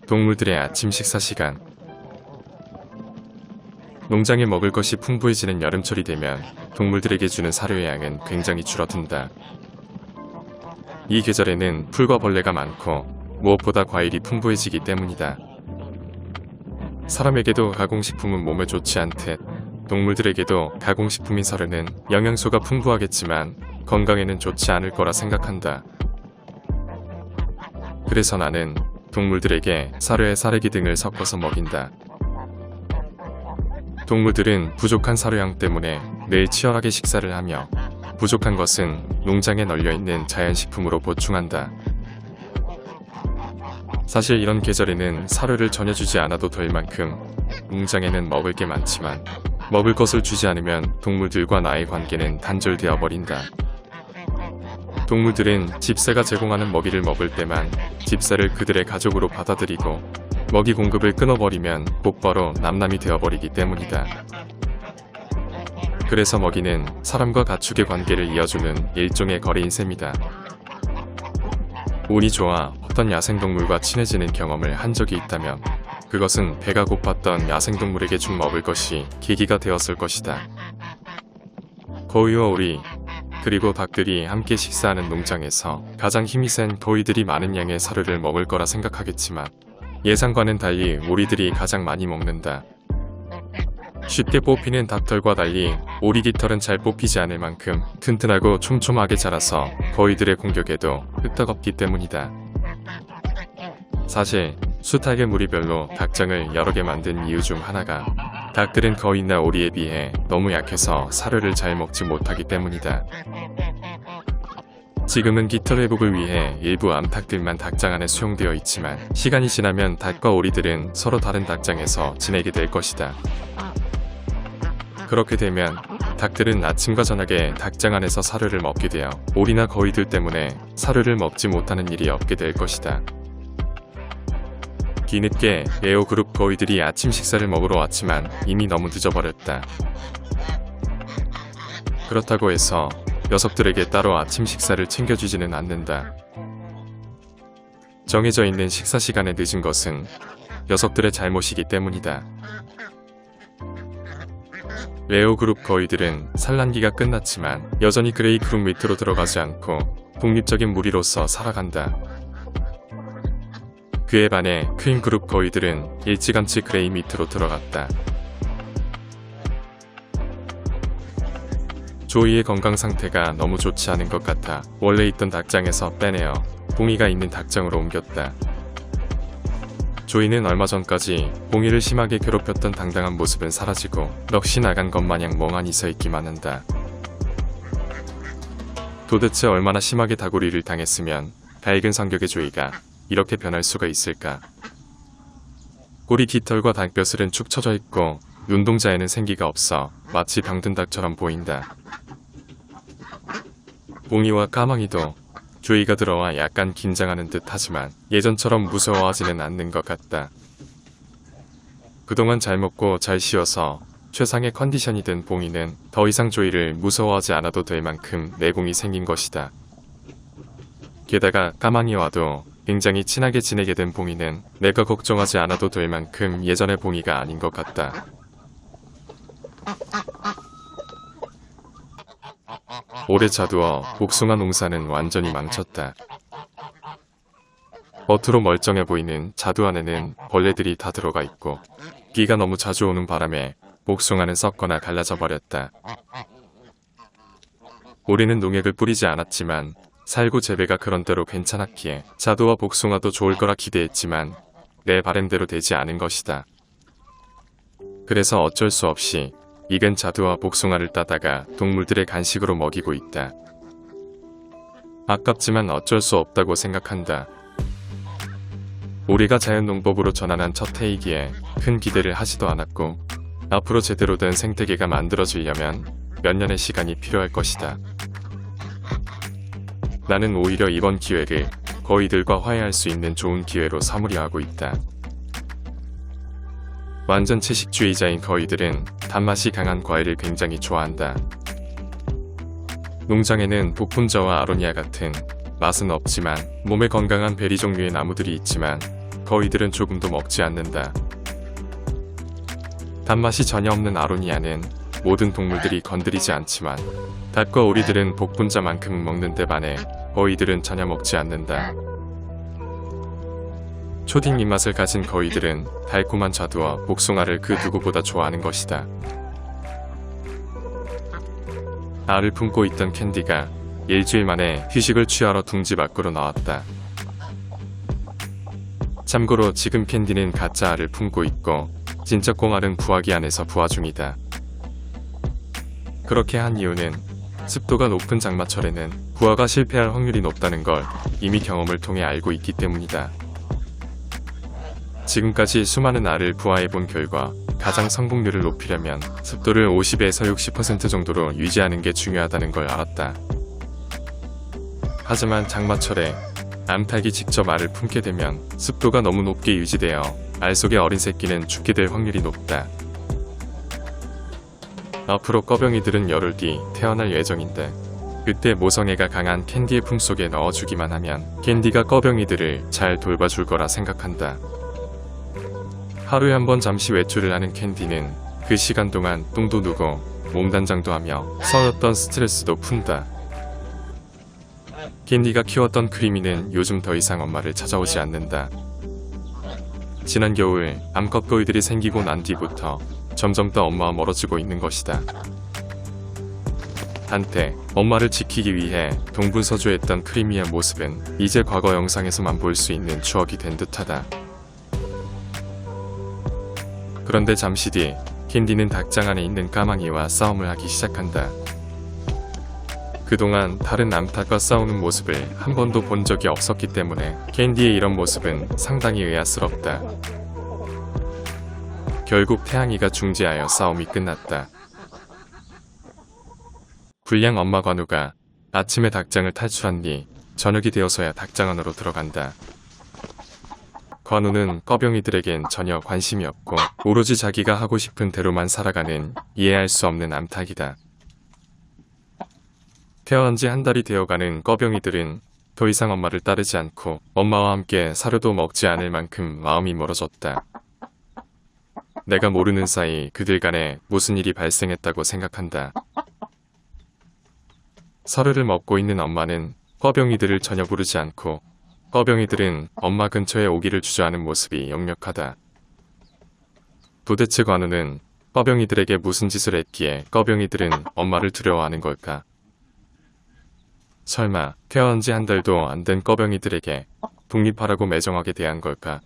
동물들의 아침 식사 시간. 농장에 먹을 것이 풍부해지는 여름철이 되면 동물들에게 주는 사료의 양은 굉장히 줄어든다. 이 계절에는 풀과 벌레가 많고 무엇보다 과일이 풍부해지기 때문이다. 사람에게도 가공식품은 몸에 좋지 않듯 동물들에게도 가공식품인 사료는 영양소가 풍부하겠지만 건강에는 좋지 않을 거라 생각한다. 그래서 나는 동물들에게 사료에 사래기 등을 섞어서 먹인다. 동물들은 부족한 사료양 때문에 매일 치열하게 식사를 하며 부족한 것은 농장에 널려있는 자연식품으로 보충한다. 사실 이런 계절에는 사료를 전혀 주지 않아도 될 만큼 농장에는 먹을 게 많지만 먹을 것을 주지 않으면 동물들과 나의 관계는 단절되어 버린다. 동물들은 집사가 제공하는 먹이를 먹을 때만 집사를 그들의 가족으로 받아들이고 먹이 공급을 끊어버리면 곧바로 남남이 되어버리기 때문이다. 그래서 먹이는 사람과 가축의 관계를 이어주는 일종의 거래인 셈이다. 운이 좋아 어떤 야생동물과 친해지는 경험을 한 적이 있다면 그것은 배가 고팠던 야생동물에게 준 먹을 것이 계기가 되었을 것이다. 거위와 오리, 그리고 닭들이 함께 식사하는 농장에서 가장 힘이 센 거위들이 많은 양의 사료를 먹을 거라 생각하겠지만 예상과는 달리 오리들이 가장 많이 먹는다. 쉽게 뽑히는 닭털과 달리 오리 깃털은 잘 뽑히지 않을 만큼 튼튼하고 촘촘하게 자라서 거위들의 공격에도 끄떡없기 때문이다. 사실 수탉의 무리별로 닭장을 여러 개 만든 이유 중 하나가 닭들은 거위나 오리에 비해 너무 약해서 사료를 잘 먹지 못하기 때문이다. 지금은 깃털 회복을 위해 일부 암탉들만 닭장 안에 수용되어 있지만 시간이 지나면 닭과 오리들은 서로 다른 닭장에서 지내게 될 것이다. 그렇게 되면 닭들은 아침과 저녁에 닭장 안에서 사료를 먹게 되어 오리나 거위들 때문에 사료를 먹지 못하는 일이 없게 될 것이다. 뒤늦게 레오그룹 거위들이 아침 식사를 먹으러 왔지만 이미 너무 늦어버렸다. 그렇다고 해서 녀석들에게 따로 아침 식사를 챙겨주지는 않는다. 정해져 있는 식사 시간에 늦은 것은 녀석들의 잘못이기 때문이다. 레오그룹 거위들은 산란기가 끝났지만 여전히 그레이 그룹 밑으로 들어가지 않고 독립적인 무리로서 살아간다. 그에 반해 퀸 그룹 거위들은 일찌감치 그레이 밑으로 들어갔다. 조이의 건강 상태가 너무 좋지 않은 것 같아 원래 있던 닭장에서 빼내어 봉이가 있는 닭장으로 옮겼다. 조이는 얼마 전까지 봉이를 심하게 괴롭혔던 당당한 모습은 사라지고 넋이 나간 것 마냥 멍하니 서 있기만 한다. 도대체 얼마나 심하게 다구리를 당했으면 밝은 성격의 조이가 이렇게 변할 수가 있을까? 꼬리 깃털과 닭뼈슬은 축 처져 있고 눈동자에는 생기가 없어 마치 병든 닭처럼 보인다. 봉이와 까망이도 조이가 들어와 약간 긴장하는 듯 하지만 예전처럼 무서워하지는 않는 것 같다. 그동안 잘 먹고 잘 쉬어서 최상의 컨디션이 된 봉이는 더 이상 조이를 무서워하지 않아도 될 만큼 내공이 생긴 것이다. 게다가 까망이와도 굉장히 친하게 지내게 된 봉이는 내가 걱정하지 않아도 될 만큼 예전의 봉이가 아닌 것 같다. 올해 자두어 복숭아 농사는 완전히 망쳤다. 겉으로 멀쩡해 보이는 자두 안에는 벌레들이 다 들어가 있고 비가 너무 자주 오는 바람에 복숭아는 썩거나 갈라져 버렸다. 올해는 농약을 뿌리지 않았지만 살구 재배가 그런대로 괜찮았기에 자두와 복숭아도 좋을 거라 기대했지만 내 바램대로 되지 않은 것이다. 그래서 어쩔 수 없이 익은 자두와 복숭아를 따다가 동물들의 간식으로 먹이고 있다. 아깝지만 어쩔 수 없다고 생각한다. 우리가 자연농법으로 전환한 첫 해이기에 큰 기대를 하지도 않았고 앞으로 제대로 된 생태계가 만들어지려면 몇 년의 시간이 필요할 것이다. 나는 오히려 이번 기회를 거위들과 화해할 수 있는 좋은 기회로 사무려하고 있다. 완전 채식주의자인 거위들은 단맛이 강한 과일을 굉장히 좋아한다. 농장에는 복분자와 아로니아 같은 맛은 없지만 몸에 건강한 베리 종류의 나무들이 있지만 거위들은 조금도 먹지 않는다. 단맛이 전혀 없는 아로니아는 모든 동물들이 건드리지 않지만 닭과 오리들은 복분자만큼 먹는데 반해 거위들은 전혀 먹지 않는다. 초딩 입맛을 가진 거위들은 달콤한 자두와 복숭아를 그 누구보다 좋아하는 것이다. 알을 품고 있던 캔디가 일주일 만에 휴식을 취하러 둥지 밖으로 나왔다. 참고로 지금 캔디는 가짜 알을 품고 있고 진짜 꽁알은 부화기 안에서 부화 중이다. 그렇게 한 이유는 습도가 높은 장마철에는 부화가 실패할 확률이 높다는 걸 이미 경험을 통해 알고 있기 때문이다. 지금까지 수많은 알을 부화해본 결과 가장 성공률을 높이려면 습도를 50에서 60% 정도로 유지하는 게 중요하다는 걸 알았다. 하지만 장마철에 암탉이 직접 알을 품게 되면 습도가 너무 높게 유지되어 알 속의 어린 새끼는 죽게 될 확률이 높다. 앞으로 꺼병이들은 열흘 뒤 태어날 예정인데 그때 모성애가 강한 캔디의 품속에 넣어주기만 하면 캔디가 꺼병이들을 잘 돌봐줄 거라 생각한다. 하루에 한 번 잠시 외출을 하는 캔디는 그 시간 동안 똥도 누고 몸단장도 하며 서였던 스트레스도 푼다. 캔디가 키웠던 크리미는 요즘 더 이상 엄마를 찾아오지 않는다. 지난 겨울 암컷거위들이 생기고 난 뒤부터 점점 더 엄마와 멀어지고 있는 것이다. 한때 엄마를 지키기 위해 동분서주했던 크리미의 모습은 이제 과거 영상에서만 볼 수 있는 추억이 된 듯하다. 그런데 잠시 뒤 캔디는 닭장 안에 있는 까망이와 싸움을 하기 시작한다. 그동안 다른 암탉과 싸우는 모습을 한 번도 본 적이 없었기 때문에 캔디의 이런 모습은 상당히 의아스럽다. 결국 태양이가 중지하여 싸움이 끝났다. 불량 엄마 관우가 아침에 닭장을 탈출한 뒤 저녁이 되어서야 닭장 안으로 들어간다. 관우는 꺼병이들에겐 전혀 관심이 없고 오로지 자기가 하고 싶은 대로만 살아가는 이해할 수 없는 암탉이다. 태어난 지 한 달이 되어가는 꺼병이들은 더 이상 엄마를 따르지 않고 엄마와 함께 사료도 먹지 않을 만큼 마음이 멀어졌다. 내가 모르는 사이 그들 간에 무슨 일이 발생했다고 생각한다. 사료를 먹고 있는 엄마는 꺼병이들을 전혀 부르지 않고 꺼병이들은 엄마 근처에 오기를 주저하는 모습이 역력하다. 도대체 관우는 꺼병이들에게 무슨 짓을 했기에 꺼병이들은 엄마를 두려워하는 걸까? 설마 태어난 지 한 달도 안 된 꺼병이들에게 독립하라고 매정하게 대한 걸까?